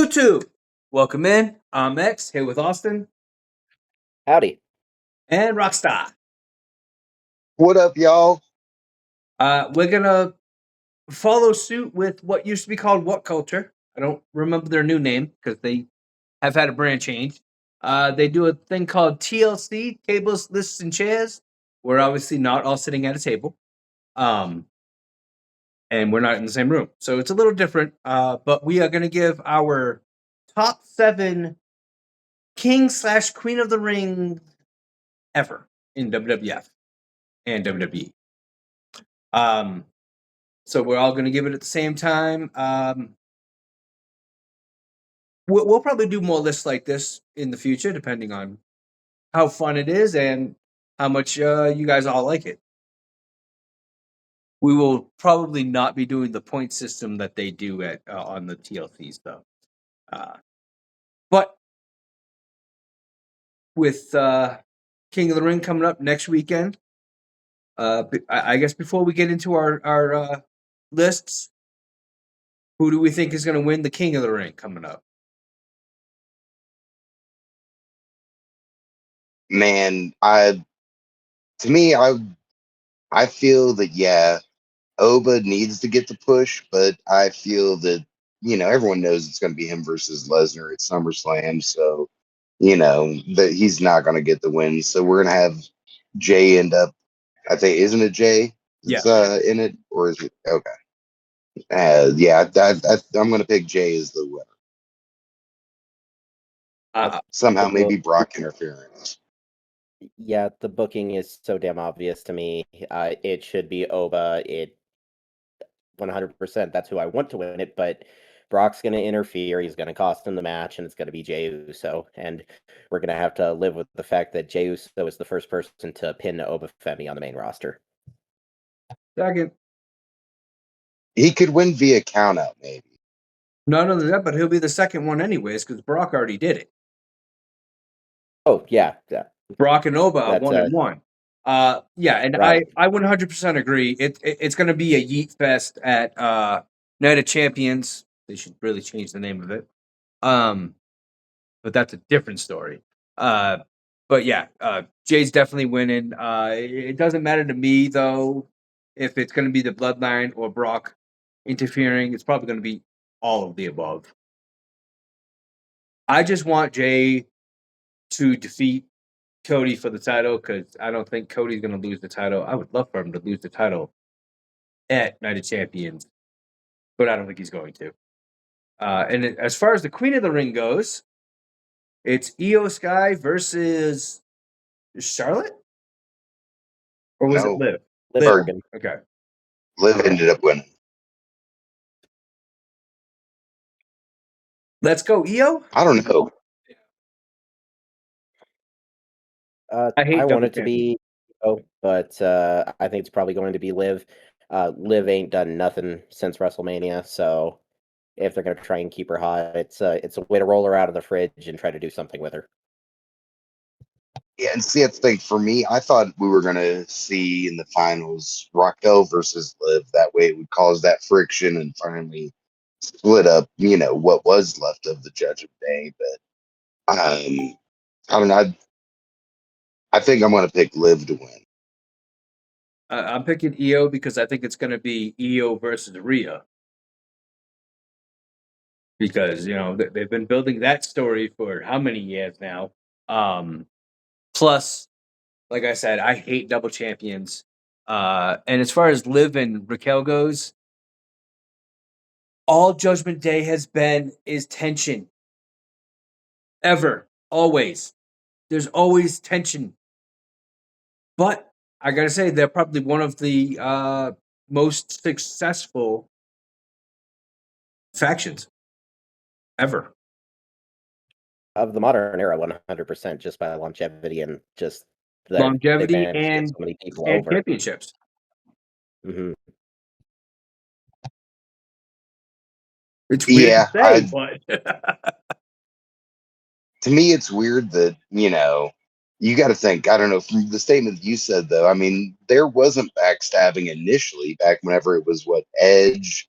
YouTube. Welcome in. I'm Ecks here with Austin Howdy. and RoCkstar. What up, y'all? We're gonna follow suit with what used to be called What Culture. I don't remember their new name because they have had a brand change. They do a thing called TLC, tables, lists, and chairs. We're obviously not all sitting at a table, and we're not in the same room, so it's a little different. But we are gonna give our top 7 King/Queen of the Ring ever in WWF and WWE. So we're all going to give it at the same time. We'll probably do more lists like this in the future, depending on how fun it is and how much you guys all like it. We will probably not be doing the point system that they do at on the TLCs, though. But with King of the Ring coming up next weekend, I guess before we get into our lists, who do we think is going to win the King of the Ring coming up? Man, to me, I feel that Oba needs to get the push, but I feel that everyone knows it's going to be him versus Lesnar at SummerSlam, so that he's not going to get the win. So we're going to have Jay end up. I think isn't it Jay? Yeah. In it, or is it okay? I'm going to pick Jay as the winner. Somehow, maybe Brock interference. Yeah, the booking is so damn obvious to me. It should be Oba. 100%. That's who I want to win it, but Brock's going to interfere. He's going to cost him the match, and it's going to be Jey Uso. And we're going to have to live with the fact that Jey Uso is the first person to pin Oba Femi on the main roster. Second. He could win via countout, maybe. Not only that, but he'll be the second one anyways, because Brock already did it. Oh, yeah. Brock and Oba are 1-1. And right. I 100% agree. It's going to be a yeet fest at Night of Champions. They should really change the name of it. But that's a different story. Jay's definitely winning. It doesn't matter to me, though, if it's going to be the Bloodline or Brock interfering. It's probably going to be all of the above. I just want Jay to defeat Cody for the title because I don't think Cody's going to lose the title. I would love for him to lose the title at Night of Champions, but I don't think he's going to. As far as the Queen of the Ring goes, it's Io Sky versus Charlotte? Or was it Liv? Liv. Okay. Liv ended up winning. Let's go, Io? I don't know. I want it to be but I think it's probably going to be Liv. Liv ain't done nothing since WrestleMania, so if they're going to try and keep her hot, it's a way to roll her out of the fridge and try to do something with her. Yeah, and see, that's the thing for me. I thought we were going to see in the finals Raquel versus Liv. That way, it would cause that friction and finally split up. What was left of the Judgment Day. But I don't know. I think I'm going to pick Liv to win. I'm picking Io because I think it's going to be Io versus Rhea. Because, they've been building that story for how many years now? Plus, like I said, I hate double champions. And as far as Liv and Raquel goes, all Judgment Day has been is tension. Ever. Always. There's always tension. But I got to say, they're probably one of the most successful factions ever. Of the modern era, 100%, just by longevity and just longevity and so many people and over. Championships. Mm-hmm. It's weird to say, but to me, it's weird that you got to think. I don't know from the statement you said though. I mean, there wasn't backstabbing initially back whenever it was Edge,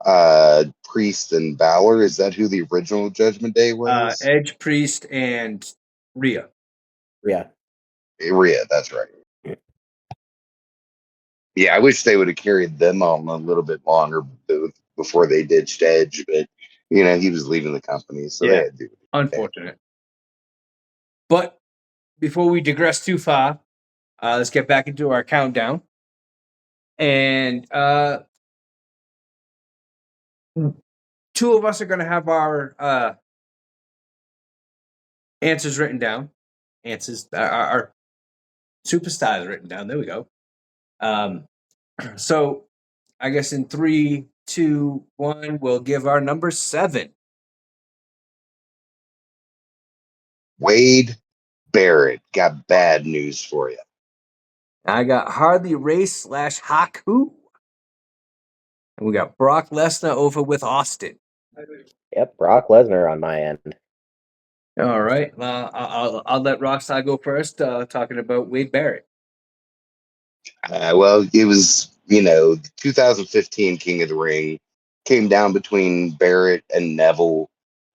Priest and Balor. Is that who the original Judgment Day was? Edge, Priest, and Rhea. Yeah. Rhea, that's right. Yeah, I wish they would have carried them on a little bit longer before they ditched Edge, but he was leaving the company, so they had to do it. Unfortunate. But before we digress too far, let's get back into our countdown. And two of us are going to have our answers written down. Our superstars written down. There we go. So I guess in 3, 2, 1, we'll give our number 7. Wade Barrett, got bad news for you. I got Harley Race / Haku. And we got Brock Lesnar over with Austin. Yep, Brock Lesnar on my end. All right. I'll let RoCkstar go first, talking about Wade Barrett. Well, it was, 2015 King of the Ring came down between Barrett and Neville.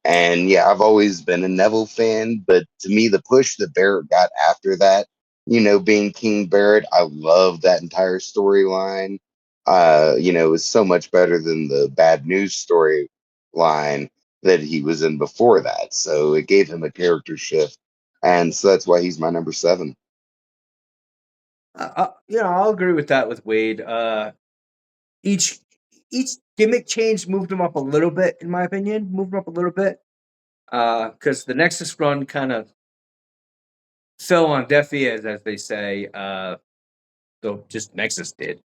And yeah, I've always been a Neville fan, but to me, the push that Barrett got after that, being King Barrett, I love that entire storyline. It was so much better than the bad news storyline that he was in before that. So it gave him a character shift. And so that's why he's my number 7. I'll agree with that with Wade. Each gimmick change moved him up a little bit, in my opinion. Moved him up a little bit. Because the Nexus run kind of fell on deaf ears, as they say. Though just Nexus did.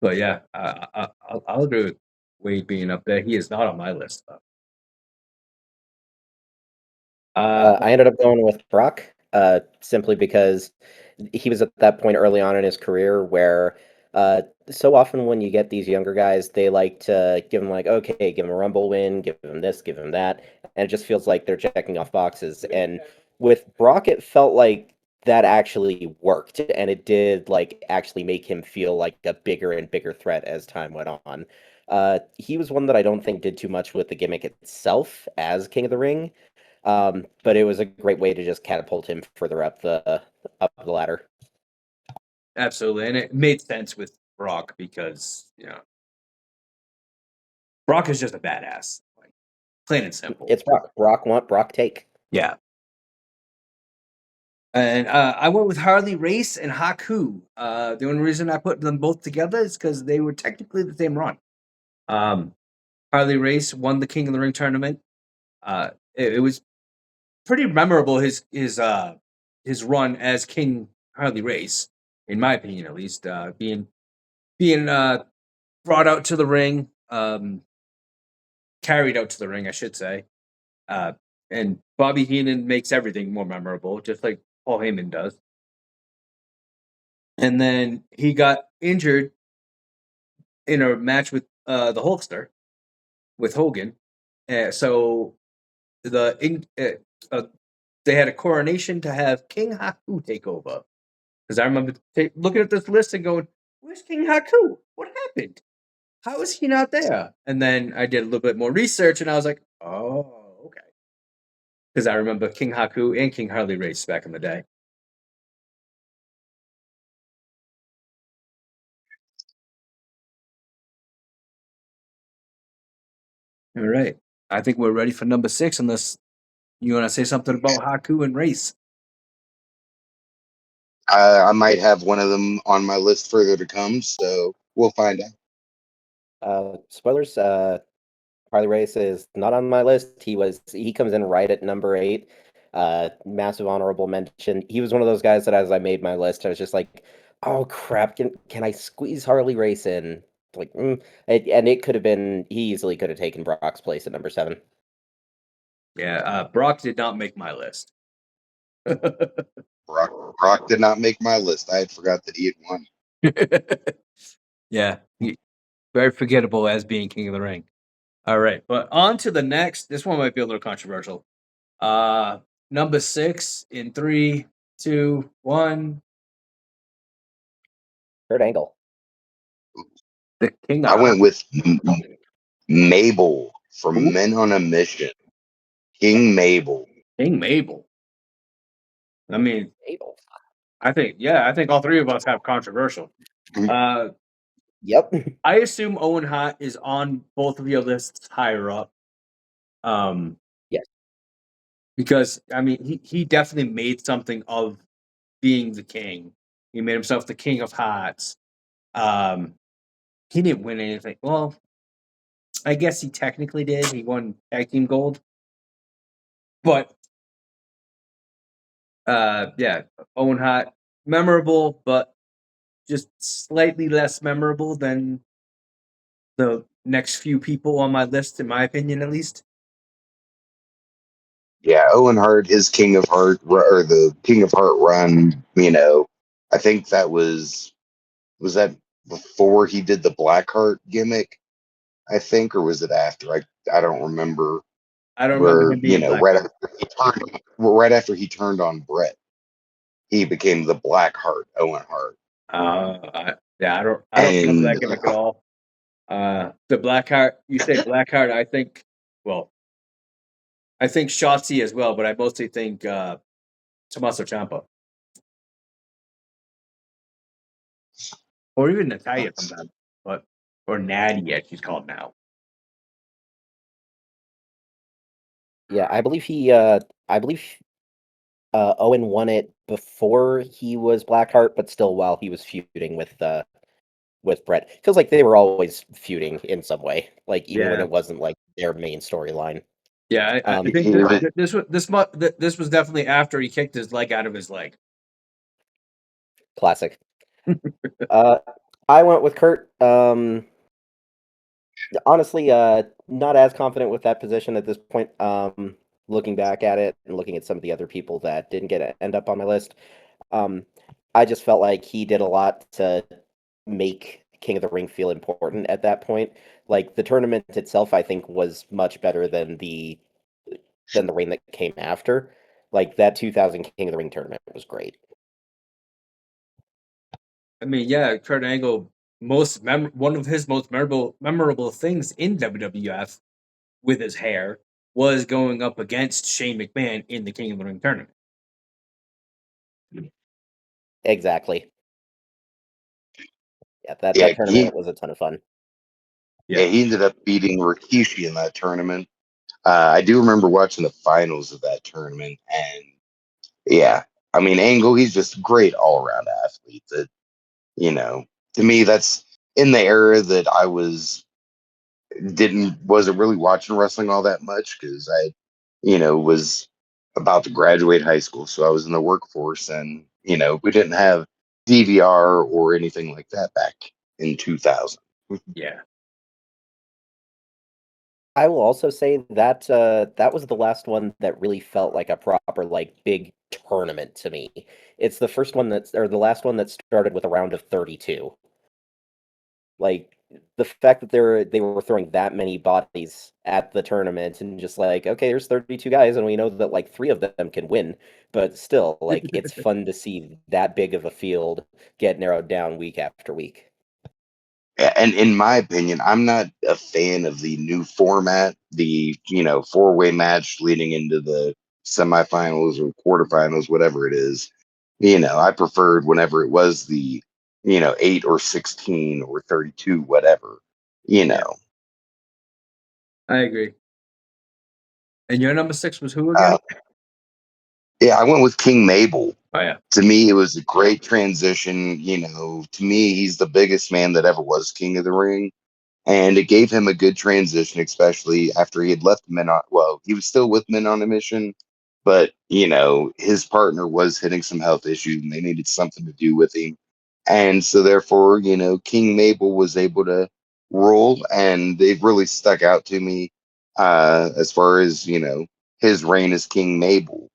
But yeah, I'll agree with Wade being up there. He is not on my list, though. I ended up going with Brock simply because he was at that point early on in his career where so often when you get these younger guys, they like to give them okay, give him a Rumble win, give him this, give him that. And it just feels like they're checking off boxes. And with Brock, it felt like that actually worked. And it did actually make him feel like a bigger and bigger threat as time went on. He was one that I don't think did too much with the gimmick itself as King of the Ring. But it was a great way to just catapult him further up the ladder. Absolutely, and it made sense with Brock because Brock is just a badass, plain and simple. It's Brock. Brock want, Brock take. Yeah. And I went with Harley Race and Haku. The only reason I put them both together is because they were technically the same run. Harley Race won the King of the Ring tournament. It was pretty memorable his run as King Harley Race, in my opinion, at least. Being brought out to the ring, carried out to the ring, I should say. And Bobby Heenan makes everything more memorable, just like Paul Heyman does. And then he got injured in a match with the Hulkster, with Hogan. So they had a coronation to have King Haku take over. Because I remember looking at this list and going, "Where's King Haku? What happened? How is he not there?" And then I did a little bit more research, and I was like, "Oh, okay." Because I remember King Haku and King Harley Race back in the day. All right. I think we're ready for number 6, unless you want to say something about Haku and Race. I might have one of them on my list further to come, so we'll find out. Spoilers. Harley Race is not on my list. He comes in right at number 8. Massive honorable mention. He was one of those guys that as I made my list, I was just like, oh crap, can I squeeze Harley Race in? And it could have been, he easily could have taken Brock's place at number 7. Yeah, Brock did not make my list. Brock did not make my list. I had forgot that he had won. Yeah, very forgettable as being King of the Ring. All right, but on to the next. This one might be a little controversial. Number 6 in 3, 2, 1. Kurt Angle. The King. I went with Mabel from Who? Men on a Mission. King Mabel. King Mabel. I mean, Mabel. I think all three of us have controversial. Yep. I assume Owen Hart is on both of your lists higher up. Yes. Because I mean, he definitely made something of being the king. He made himself the king of hearts. He didn't win anything. Well, I guess he technically did. He won tag team gold, but yeah, Owen Hart, memorable, but just slightly less memorable than the next few people on my list, in my opinion, at least. Yeah, Owen Hart, his King of Heart or the King of Heart run, I think that was that before he did the Blackheart gimmick, I think, or was it after? I don't remember. I don't remember Where, him being black. right after he turned on Brett, he became the Blackheart, Owen Hart. I don't remember that gimmick at all. The Blackheart, you say Blackheart, I think Shotzi as well, but I mostly think Tommaso Ciampa. Or even Natalia sometimes, or Natty as she's called now. Yeah, I believe Owen won it before he was Blackheart, but still while he was feuding with Brett. Feels like they were always feuding in some way, like even when it wasn't like their main storyline. Yeah, I think this was definitely after he kicked his leg out of his leg. Classic. I went with Kurt. Honestly, not as confident with that position at this point. Looking back at it and looking at some of the other people that didn't end up on my list, I just felt like he did a lot to make King of the Ring feel important at that point. Like the tournament itself, I think was much better than the reign that came after. Like that 2000 King of the Ring tournament was great. I mean, yeah, Kurt Angle, one of his most memorable things in WWF with his hair was going up against Shane McMahon in the King of the Ring tournament. Exactly. Yeah, that tournament was a ton of fun. Yeah, he ended up beating Rikishi in that tournament. I do remember watching the finals of that tournament, and yeah, I mean, Angle, he's just a great all around athlete. That to me, that's in the era that I wasn't really watching wrestling all that much because I, was about to graduate high school, so I was in the workforce, and we didn't have DVR or anything like that back in 2000. Yeah. I will also say that that was the last one that really felt like a proper like big tournament to me. It's the the last one that started with a round of 32. Like the fact that they were throwing that many bodies at the tournament and just like, okay, there's 32 guys and we know that like 3 of them can win, but still like it's fun to see that big of a field get narrowed down week after week. And in my opinion, I'm not a fan of the new format, the four-way match leading into the semifinals or quarterfinals, whatever it is. I preferred whenever it was the 8 or 16 or 32, whatever. I agree. And your number 6 was who again? Yeah, I went with King Mabel. Oh yeah. To me, it was a great transition. To me, he's the biggest man that ever was King of the Ring. And it gave him a good transition, especially after he had left he was still with Men on a Mission, but his partner was hitting some health issues and they needed something to do with him. And so therefore, King Mabel was able to roll, and they've really stuck out to me as far as, his reign as King Mabel.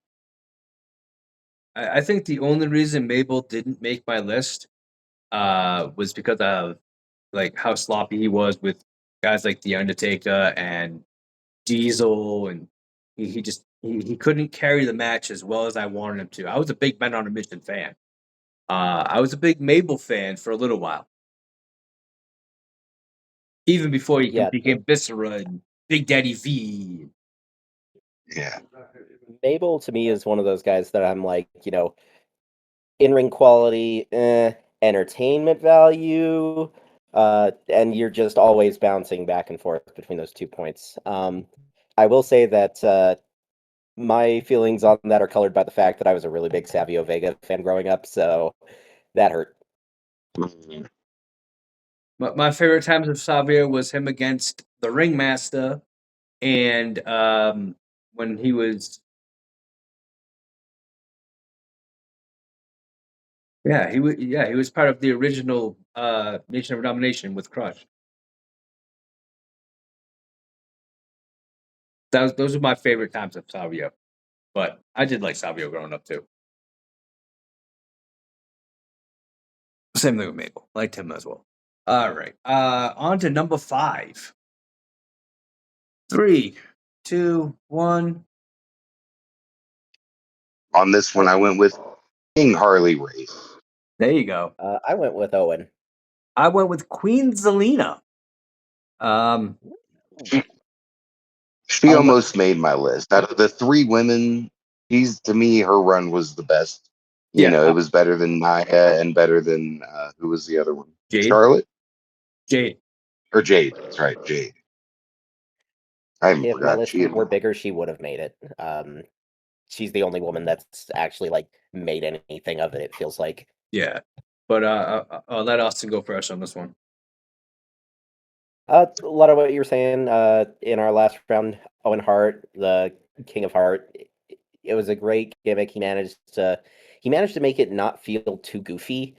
I think the only reason Mabel didn't make my list was because of like how sloppy he was with guys like The Undertaker and Diesel, and he couldn't carry the match as well as I wanted him to. I was a big Men on a Mission fan. I was a big Mabel fan for a little while. Even before he Yeah, became Viscera and Big Daddy V. Yeah. Mabel to me is one of those guys that I'm like, in-ring quality, entertainment value, and you're just always bouncing back and forth between those 2 points. I will say that my feelings on that are colored by the fact that I was a really big Savio Vega fan growing up, so that hurt. Mhm. My favorite times of Savio was him against the Ringmaster, and when he was, he was part of the original Nation of Domination with Crush. Those are my favorite times of Savio, but I did like Savio growing up too. Same thing with Mabel. Liked him as well. All right. On to number 5. 3, 2, 1. On this one, I went with King Harley Race. There you go. I went with Owen. I went with Queen Zelina. Um, She I'll let- almost made my list. Out of the 3 women, to me, her run was the best. yeah, It was better than Naya and better than who was the other one? Jade. Charlotte Jade. or Jade? That's right, Jade. I even If my forgot list she had were one. bigger, she would have made it. She's the only woman that's actually like made anything of it. It feels like. Yeah, but I'll let Austin go first on this one. A lot of what you were saying in our last round, Owen Hart, the King of Heart, it was a great gimmick. He managed to make it not feel too goofy,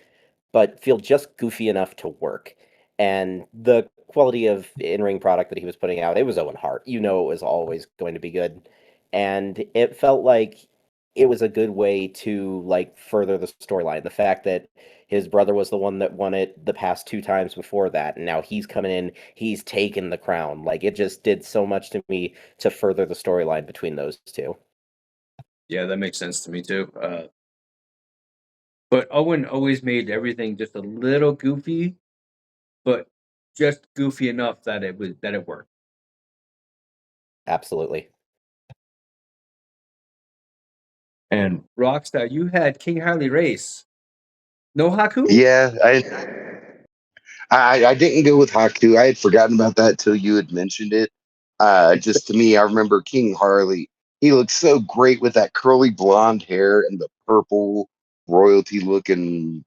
but feel just goofy enough to work. And the quality of in-ring product that he was putting out, it was Owen Hart. It was always going to be good. And it felt like it was a good way to like further the storyline. The fact that his brother was the one that won it the past 2 times before that, and now he's coming in, he's taken the crown. Like it just did so much to me to further the storyline between those two. Yeah, that makes sense to me too. But Owen always made everything just a little goofy, but just goofy enough that it worked. Absolutely. And Rockstar, you had King Harley Race. No Haku? Yeah, I didn't go with Haku. I had forgotten about that till you had mentioned it. Just to me, I remember King Harley. He looked so great with that curly blonde hair and the purple royalty looking,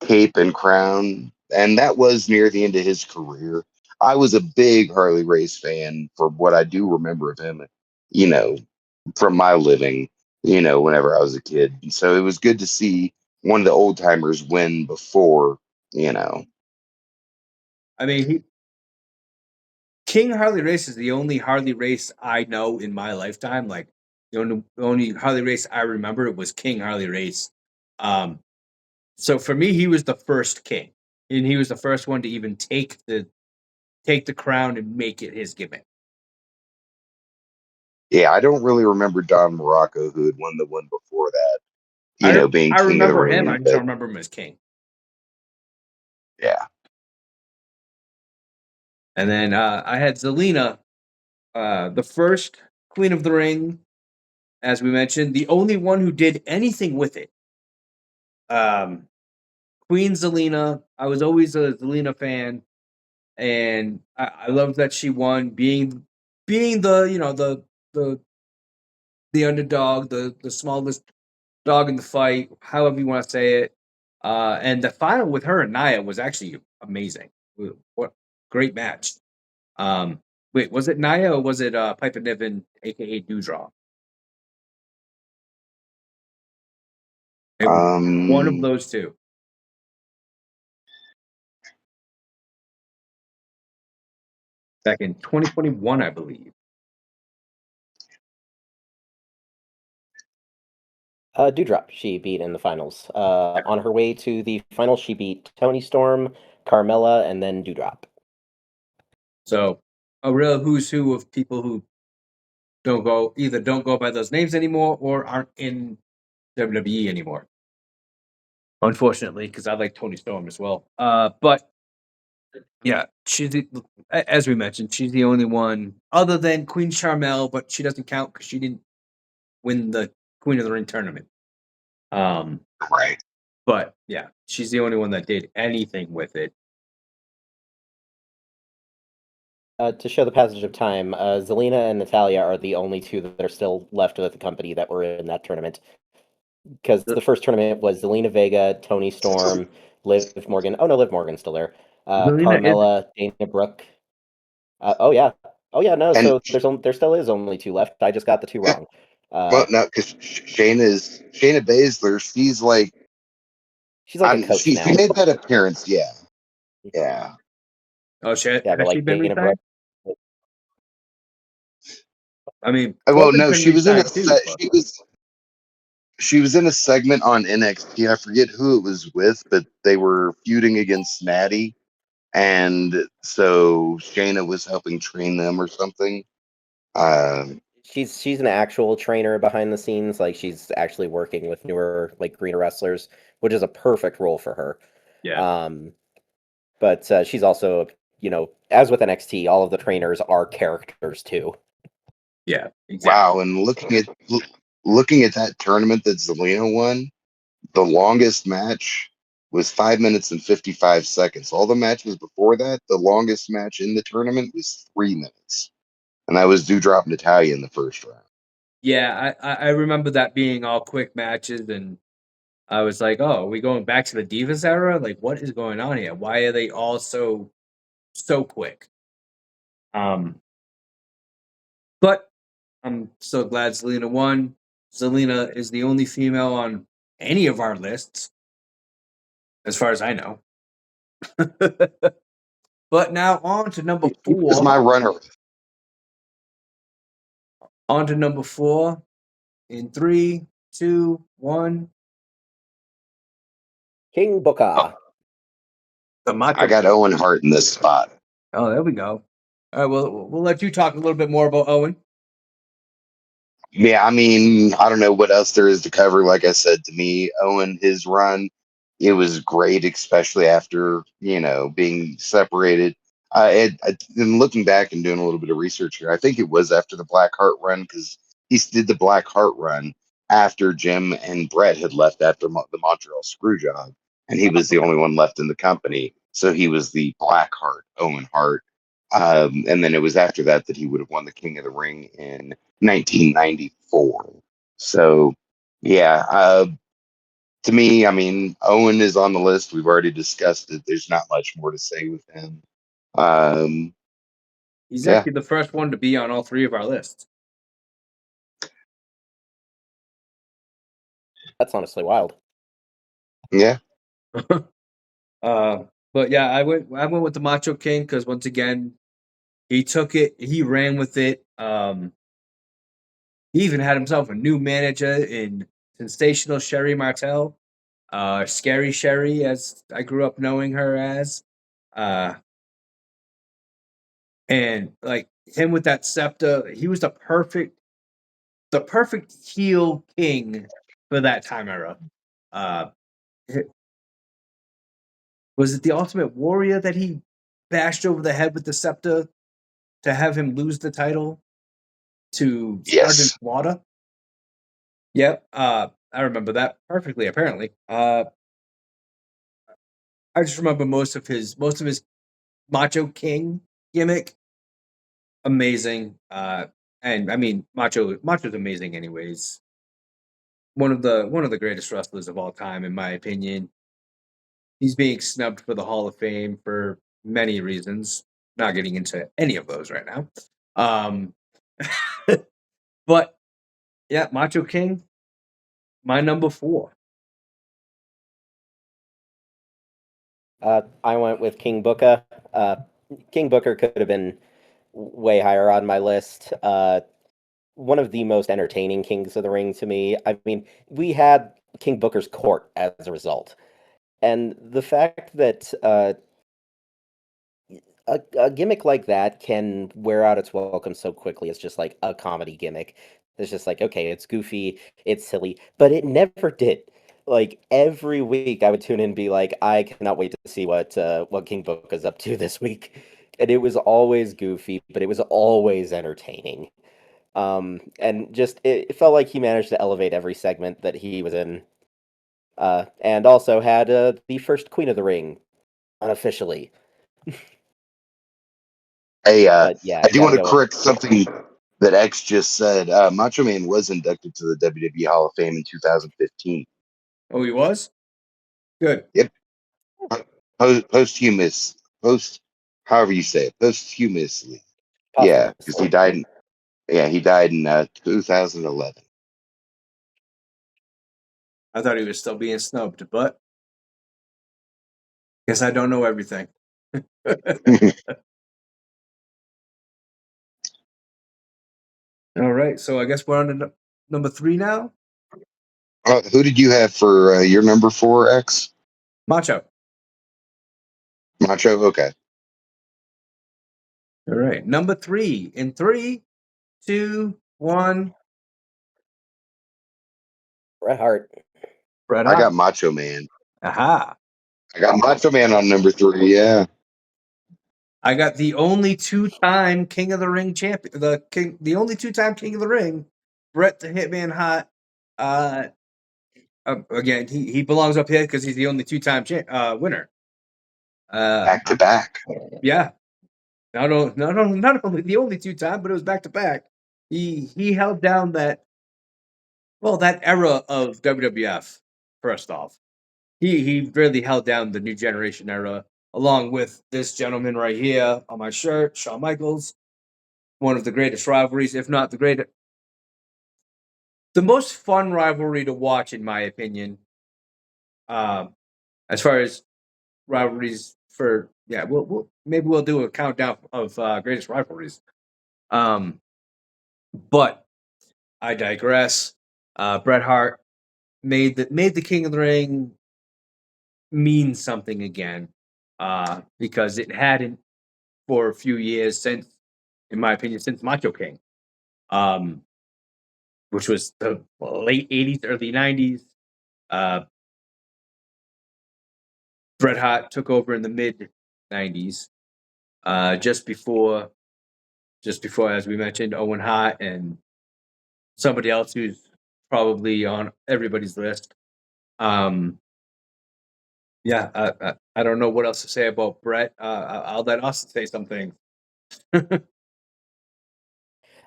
cape and crown. And that was near the end of his career. I was a big Harley Race fan for what I do remember of him, you know, from my living, whenever I was a kid. And so it was good to see one of the old timers win before, you know. I mean, King Harley Race is the only Harley Race I know in my lifetime. Like the only Harley Race I remember was King Harley Race. So for me, he was the first king, and he was the first one to even take the crown and make it his gimmick. Yeah, I don't really remember Don Morocco, who had won the one before that, being I king of the remember him. I ring. just But don't remember him as king. yeah, And then I had Zelina, the first Queen of the Ring, as we mentioned, the only one who did anything with it. Queen Zelina. I was always a Zelina fan, and I loved that she won, being the underdog, the smallest dog in the fight, however you want to say it. And the final with her and Nia was actually amazing. What great match. Wait, was it Nia or was it Piper Niven, aka Dewdrop? It was one of um, those two. Back in 2021, I believe. Dewdrop, she beat in the finals. On her way to the finals, she beat Tony Storm, Carmella, and then Dewdrop. So a real who's who of people who don't go by those names anymore or aren't in WWE anymore. Unfortunately, because I like Tony Storm as well. But Yeah, as we mentioned, she's the only one other than Queen Charmel, but she doesn't count because she didn't win the Queen of the Ring tournament. Right. But yeah, she's the only one that did anything with it. To show the passage of time, Zelina and Natalia are the only two that are still left with the company that were in that tournament. Because the first tournament was Zelina Vega, Tony Storm, Liv Morgan. Oh no, Liv Morgan's still there. Carmella, Dana Brooke. Oh yeah. No. And So there still is only two left. I just got the two wrong. well, no, because Shayna Baszler. She's like a coach she now. made that appearance. Yeah, yeah. Oh shit! Yeah, but Has she like been Dana resigned? Brooke. I mean, Well, Corbin's no, been resigned too. But... she was in a segment on NXT. I forget who it was with, but they were feuding against Natty, and so Shayna was helping train them or something. She's an actual trainer behind the scenes. Like she's actually working with newer like greener wrestlers, which is a perfect role for her. Yeah. But she's also, as with NXT, all of the trainers are characters too. Yeah, exactly. Wow, and looking at that tournament that Zelina won, the longest match was 5 minutes and 55 seconds. All the matches before that, the longest match in the tournament was 3 minutes, and that was Doudrop Natalia in the first round. Yeah, I remember that being all quick matches, and I was like, "Oh, are we going back to the Divas era? Like, what is going on here? Why are they all so quick?" But I'm so glad Zelina won. Zelina is the only female on any of our lists, as far as I know. But now on to number He was 4. my runner. On to number 4 in 3, 2, 1. King Booker. I got Owen Hart in this spot. Oh, there we go. All right, well, we'll let you talk a little bit more about Owen. Yeah, I mean, I don't know what else there is to cover. Like I said, to me, Owen, his run, it was great, especially after, being separated. And looking back and doing a little bit of research here, I think it was after the Black Heart run because he did the Black Heart run after Jim and Brett had left after the Montreal Screwjob, and he was the only one left in the company. So he was the Black Heart, Owen Hart. And then it was after that he would have won the King of the Ring in 1994. So, yeah, to me, I mean, Owen is on the list. We've already discussed it. There's not much more to say with him. He's Yeah. actually the first one to be on all 3 of our lists. That's honestly wild. Yeah. But yeah, I went with the Macho King because once again, he took it, he ran with it. He even had himself a new manager in Sensational Sherry Martel, Scary Sherry, as I grew up knowing her as. And like him with that scepter, he was the perfect heel king for that time era. Was it the Ultimate Warrior that he bashed over the head with the scepter to have him lose the title to Sergeant Yes. Slaughter? Yep. I remember that perfectly. Apparently, I just remember most of his Macho King gimmick. Amazing. And I mean, Macho's amazing, anyways. One of the greatest wrestlers of all time, in my opinion. He's being snubbed for the Hall of Fame for many reasons. Not getting into any of those right now. But yeah, Macho King, my number 4. I went with King Booker. King Booker could have been way higher on my list. One of the most entertaining Kings of the Ring to me. I mean, we had King Booker's court as a result. And the fact that a gimmick like that can wear out its welcome so quickly. It's just like a comedy gimmick. It's just like, okay, it's goofy, it's silly, but it never did. like every week I would tune in and be like, I cannot wait to see what King Book is up to this week. And it was always goofy, but it was always entertaining. And just it felt like he managed to elevate every segment that he was in. And also had the first Queen of the Ring unofficially. Hey, But yeah, I do gotta want to go with correct something that X just said. Macho Man was inducted to the WWE Hall of Fame in 2015. Oh, he was? Good. Yep. Posthumous, however you say it, posthumously. Yeah, because posthumously. he died in 2011. I thought he was still being snubbed, but guess I don't know everything. All right, so I guess we're on to number 3 now. Who did you have for your number 4, X? Macho. Macho? Okay. All right, number 3 in 3, 2, 1. Bret Hart. Bret I Hart. got Macho Man. Aha. I got Macho Man on number 3, yeah. I got the only 2-time King of the Ring champion, the only 2-time King of the Ring, Bret the Hitman Hart. Again, he belongs up here because he's the only 2-time winner. Back to back. Yeah, not only the only 2-time, but it was back to back. He held down that era of WWF. First off, he really held down the new generation era, along with this gentleman right here on my shirt, Shawn Michaels. One of the greatest rivalries, if not the most fun rivalry to watch, in my opinion. As far as rivalries for, yeah, maybe we'll do a countdown of greatest rivalries. But I digress. Bret Hart made the King of the Ring mean something again, because it hadn't for a few years since, in my opinion, since Macho King, um, which was the late '80s, early '90s. Uh, Bret Hart took over in the mid '90s, just before, as we mentioned, Owen Hart and somebody else who's probably on everybody's list. Um, yeah, I don't know what else to say about Bret. I'll let Austin say something.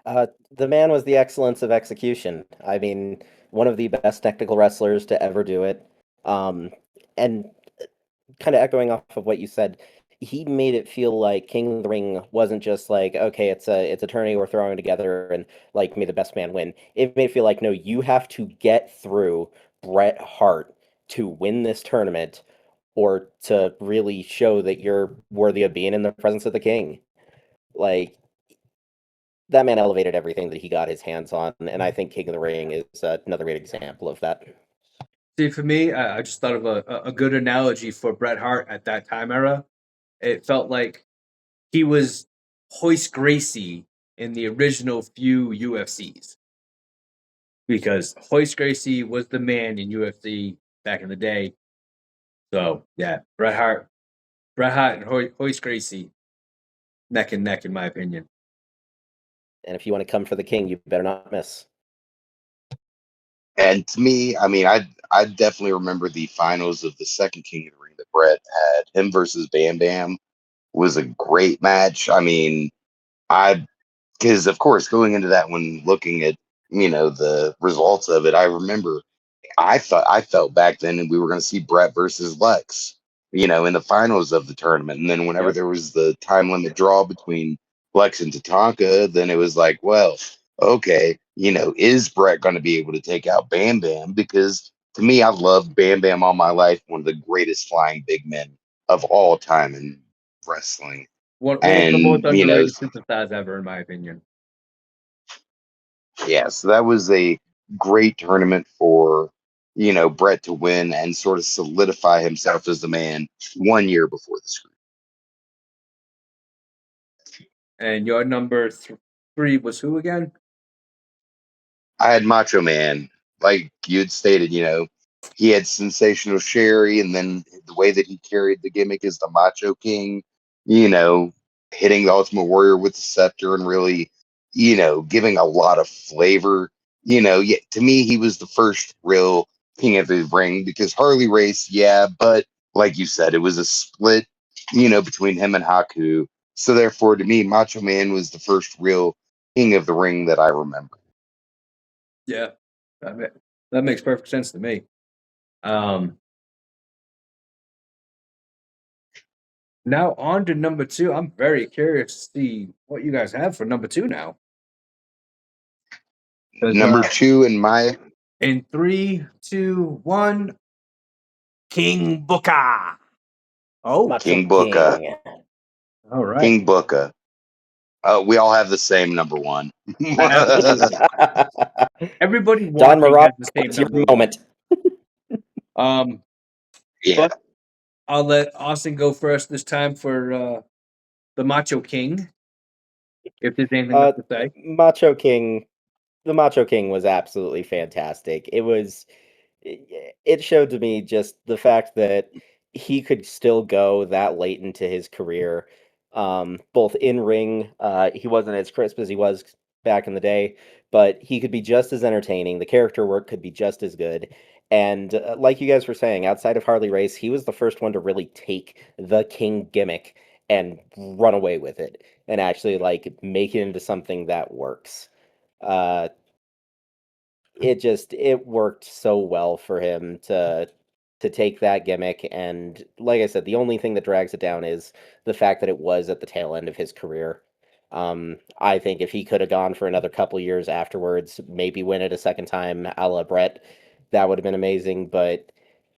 The man was the excellence of execution. I mean, one of the best technical wrestlers to ever do it. And kind of echoing off of what you said, he made it feel like King of the Ring wasn't just like, okay, it's a tourney we're throwing together and like may the best man win. It made it feel like, no, you have to get through Bret Hart to win this tournament or to really show that you're worthy of being in the presence of the king. Like, that man elevated everything that he got his hands on, and I think King of the Ring is another great example of that. See, for me, I just thought of a good analogy for Bret Hart at that time era. It felt like he was Hoist Gracie in the original few UFCs, because Hoist Gracie was the man in UFC back in the day. So yeah, Bret Hart and Hoist Gracie, neck and neck, in my opinion. And if you want to come for the king, you better not miss. And to me, I mean, I definitely remember the finals of the second King of the Ring that Bret had. Him versus Bam Bam was a great match. I mean, I because of course going into that one, looking at the results of it, I remember I felt back then and we were going to see Bret versus Lex, in the finals of the tournament. And then whenever Yep. there was the time limit draw between Lex and Tatanka, then it was like, well, okay, is Bret going to be able to take out Bam Bam? Because to me, I loved Bam Bam all my life, one of the greatest flying big men of all time in wrestling. One of the most And, underrated superstars ever, in my opinion. yeah, so that was a great tournament for, Bret to win and sort of solidify himself as the man 1 year before the screw. And your number 3 was who again? I had Macho Man, like you had stated, He had Sensational Sherry, and then the way that he carried the gimmick as the Macho King, hitting the Ultimate Warrior with the scepter and really, giving a lot of flavor. To me, he was the first real King of the Ring because Harley Race, yeah, but like you said, it was a split, between him and Haku. So therefore, to me, Macho Man was the first real King of the Ring that I remember. Yeah, that makes perfect sense to me. Now on to number 2. I'm very curious to see what you guys have for number 2 now. Number 2 in 3, 2, 1, King Booker. Oh, Macho King Booker. King. All right. King Booker. We all have the same number 1. Absolutely. Everybody Don watching Morocco, has the same it's your number moment. 1. Yeah. But I'll let Austin go first this time for the Macho King. If there's anything left to say. Macho King. The Macho King was absolutely fantastic. It showed to me just the fact that he could still go that late into his career, both in ring. He wasn't as crisp as he was back in the day, but he could be just as entertaining. The character work could be just as good. And like you guys were saying, outside of Harley Race, he was the first one to really take the King gimmick and run away with it and actually like make it into something that works. Uh, it worked so well for him to take that gimmick, and like I said, the only thing that drags it down is the fact that it was at the tail end of his career. I think if he could have gone for another couple years afterwards, maybe win it a second time a la Brett, that would have been amazing. But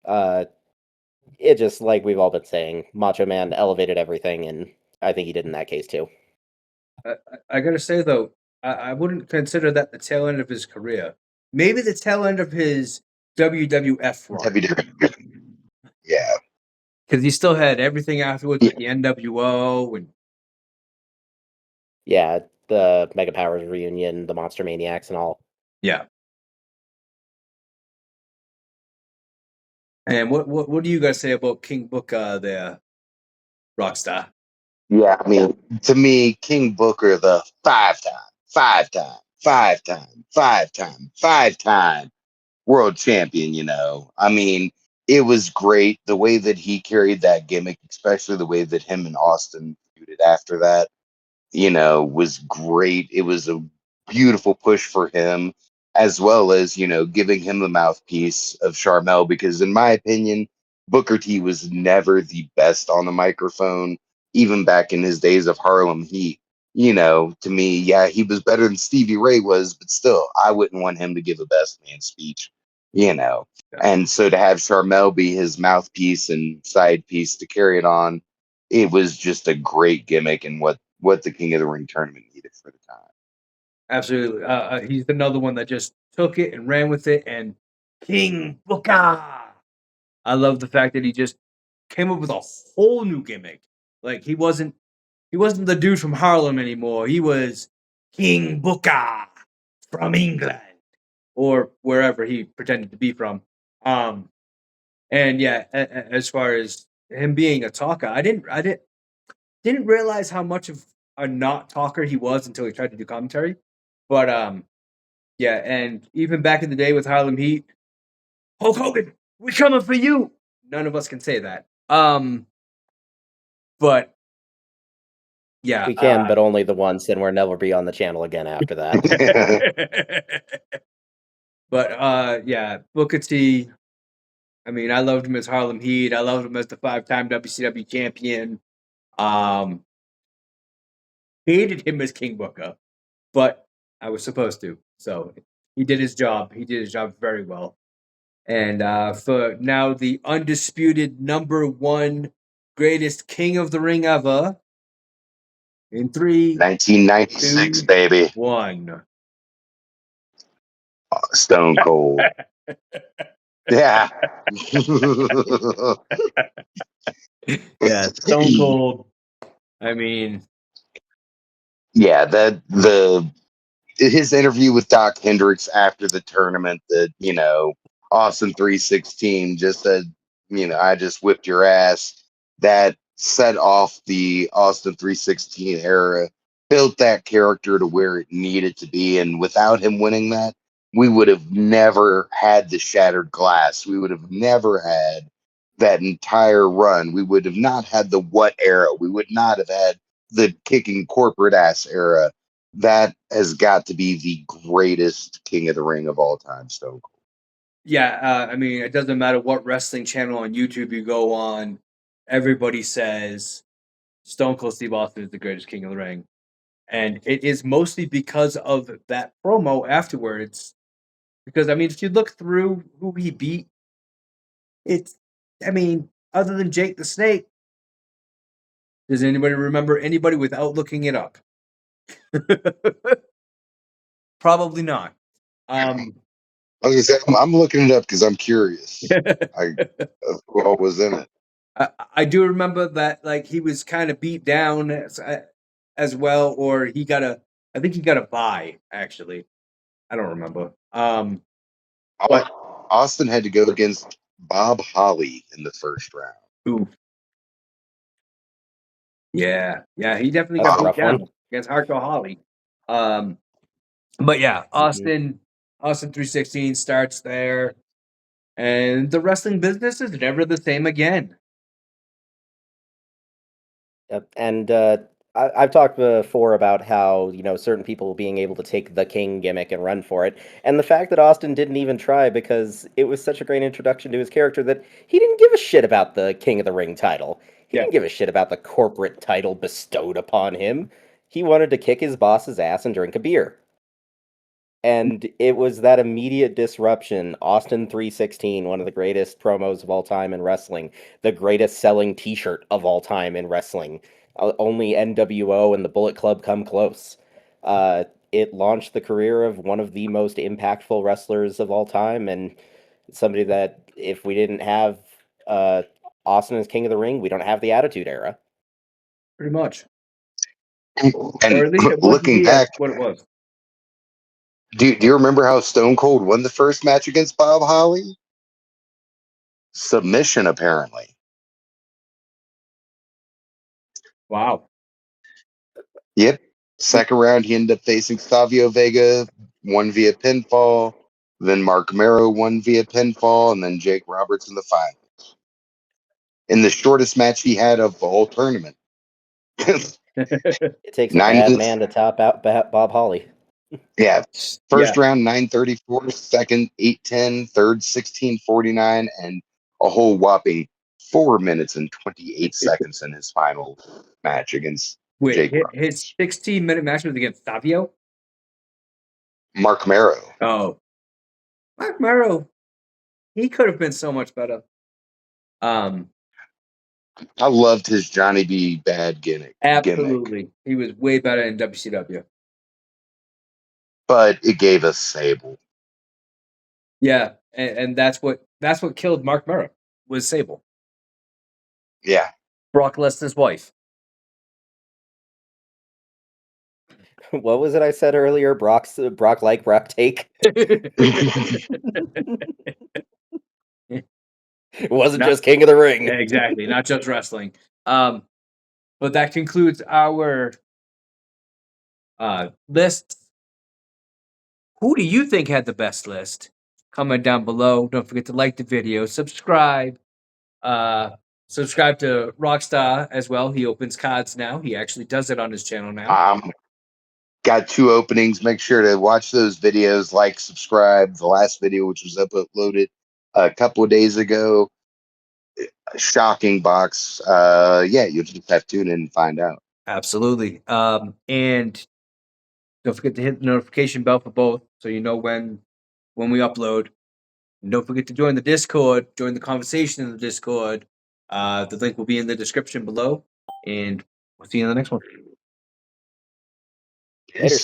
it just, like we've all been saying, Macho Man elevated everything, and I think he did in that case too. I gotta say though, I wouldn't consider that the tail end of his career. Maybe the tail end of his WWF run. Yeah. Because he still had everything afterwards, like the NWO and Yeah, the Mega Powers reunion, the Monster Maniacs, and all. yeah. And what do you guys say about King Booker there, RoCkstar? Yeah, I mean, to me, King Booker, the five-time world champion, I mean, it was great the way that he carried that gimmick, especially the way that him and Austin feuded after that, was great. It was a beautiful push for him, as well as, giving him the mouthpiece of Charmel, because in my opinion, Booker T was never the best on the microphone, even back in his days of Harlem Heat. To me, yeah, he was better than Stevie Ray was, but still, I wouldn't want him to give a best man speech, you know. And so to have Charmel be his mouthpiece and side piece to carry it on, it was just a great gimmick and what the King of the Ring tournament needed for the time. Absolutely. He's another one that just took it and ran with it. And King Booker. I love the fact that he just came up with a whole new gimmick. Like he wasn't the dude from Harlem anymore. He was King Booker from England or wherever he pretended to be from. And yeah, as far as him being a talker, I didn't realize how much of a not talker he was until he tried to do commentary. But yeah, and even back in the day with Harlem Heat, Hulk Hogan, we coming for you. None of us can say that. But yeah, We can, but only the once, and we'll never be on the channel again after that. But yeah, Booker T. I mean, I loved him as Harlem Heat. I loved him as the 5-time WCW champion. Hated him as King Booker, but I was supposed to. So he did his job. He did his job very well. And for now, the undisputed number 1 greatest King of the Ring ever. In 3, 1996, 2, baby. 1. Stone Cold. Yeah. Yeah, Stone Cold. I mean, yeah, his interview with Doc Hendricks after the tournament, that Austin 316 just said, I just whipped your ass. That set off the Austin 316 era, built that character to where it needed to be. And without him winning that, we would have never had the Shattered Glass. We would have never had that entire run. We would have not had the What era. We would not have had the kicking corporate ass era. That has got to be the greatest King of the Ring of all time, Stone Cold. Yeah, I mean, it doesn't matter what wrestling channel on YouTube you go on, everybody says Stone Cold Steve Austin is the greatest King of the Ring. And it is mostly because of that promo afterwards. Because, I mean, if you look through who he beat, other than Jake the Snake, does anybody remember anybody without looking it up? Probably not. I was gonna say I'm looking it up because I'm curious. Who all was in it? I do remember that, like, he was kind of beat down as well, or I think he got a bye, actually. I don't remember. But Austin had to go against Bob Holly in the first round. ooh, yeah, he definitely That's got a beat rough down one. against Hardcore Holly. But yeah, Austin 316 starts there, and the wrestling business is never the same again. Yep. And I've talked before about how, certain people being able to take the King gimmick and run for it. And the fact that Austin didn't even try because it was such a great introduction to his character that he didn't give a shit about the King of the Ring title. He didn't give a shit about the corporate title bestowed upon him. He wanted to kick his boss's ass and drink a beer. And it was that immediate disruption. Austin 316, one of the greatest promos of all time in wrestling, the greatest selling t-shirt of all time in wrestling. Only NWO and the Bullet Club come close. It launched the career of one of the most impactful wrestlers of all time, and somebody that, if we didn't have Austin as King of the Ring, we don't have the Attitude Era. Pretty much. And Or at least it looking back, what it was. do you remember how Stone Cold won the first match against Bob Holly? Submission, apparently. Wow. Yep. Second round, he ended up facing Savio Vega, won via pinfall. Then Mark Mero won via pinfall, and then Jake Roberts in the finals. In the shortest match he had of the whole tournament. It takes a 9 bad minutes. man to top out Bob Holly. Yeah. First round, 9:34. Second, 8:10. Third, 16:49. And a whole whopping 4 minutes and 28 seconds in his final match against Jake Wait, his Roberts. 16-minute match was against Savio? Mark Mero. Oh. Mark Mero, he could have been so much better. I loved his Johnny B. Bad gimmick. Absolutely. He was way better in WCW. But it gave us Sable. Yeah, and that's what killed Mark Mero, was Sable. Yeah. Brock Lesnar's wife. What was it I said earlier? Brock take. It wasn't just King of the Ring. Exactly, not just wrestling. But that concludes our lists. Who do you think had the best list? Comment down below. Don't forget to like the video, subscribe. Subscribe to RoCkstar as well. He opens cards now. He actually does it on his channel now. Got 2 openings. Make sure to watch those videos, like, subscribe. The last video, which was uploaded a couple of days ago, shocking box. You'll just have to tune in and find out. Absolutely. And don't forget to hit the notification bell for both, so you know when we upload. And don't forget to join the Discord. Join the conversation in the Discord. The link will be in the description below, and we'll see you in the next one. Later.